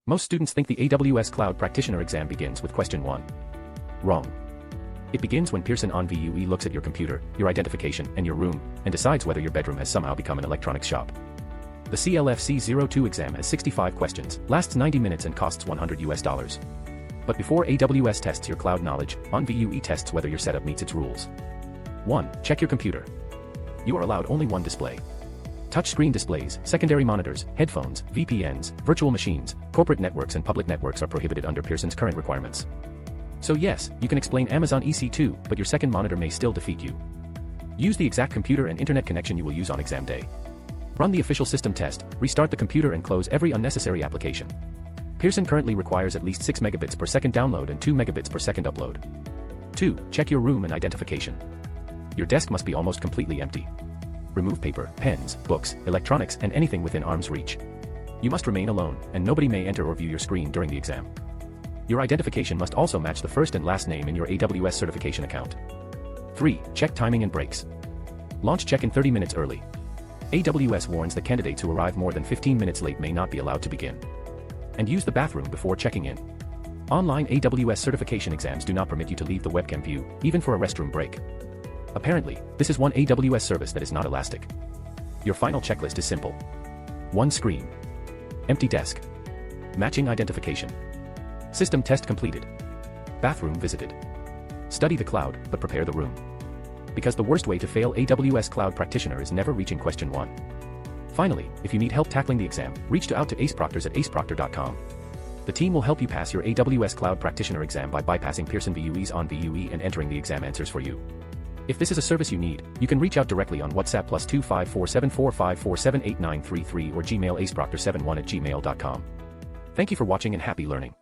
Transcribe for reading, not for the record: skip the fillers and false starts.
Most students think the AWS Cloud Practitioner exam begins with question 1. Wrong. It begins when Pearson OnVUE looks at your computer, your identification, and your room, and decides whether your bedroom has somehow become an electronics shop. The CLF-C02 exam has 65 questions, lasts 90 minutes and costs $100. But before AWS tests your cloud knowledge, OnVUE tests whether your setup meets its rules. 1. Check your computer. You are allowed only one display. Touchscreen displays, secondary monitors, headphones, VPNs, virtual machines, corporate networks and public networks are prohibited under Pearson's current requirements. So yes, you can explain Amazon EC2, but your second monitor may still defeat you. Use the exact computer and internet connection you will use on exam day. Run the official system test, restart the computer and close every unnecessary application. Pearson currently requires at least 6 megabits per second download and 2 megabits per second upload. 2. Check your room and identification. Your desk must be almost completely empty. Remove paper, pens, books, electronics, and anything within arm's reach. You must remain alone, and nobody may enter or view your screen during the exam. Your identification must also match the first and last name in your AWS certification account. 3. Check timing and breaks. Launch check-in 30 minutes early. AWS warns that candidates who arrive more than 15 minutes late may not be allowed to begin. And use the bathroom before checking in. Online AWS certification exams do not permit you to leave the webcam view, even for a restroom break. Apparently, this is one AWS service that is not elastic. Your final checklist is simple. 1 screen. Empty desk. Matching identification. System test completed. Bathroom visited. Study the cloud, but prepare the room. Because the worst way to fail AWS Cloud Practitioner is never reaching question 1. Finally, if you need help tackling the exam, reach out to Ace Proctors at aceproctor.com. The team will help you pass your AWS Cloud Practitioner exam by bypassing Pearson VUE's OnVUE and entering the exam answers for you. If this is a service you need, you can reach out directly on WhatsApp +2547454788933 or Gmail aceproctor71@gmail.com. Thank you for watching and happy learning.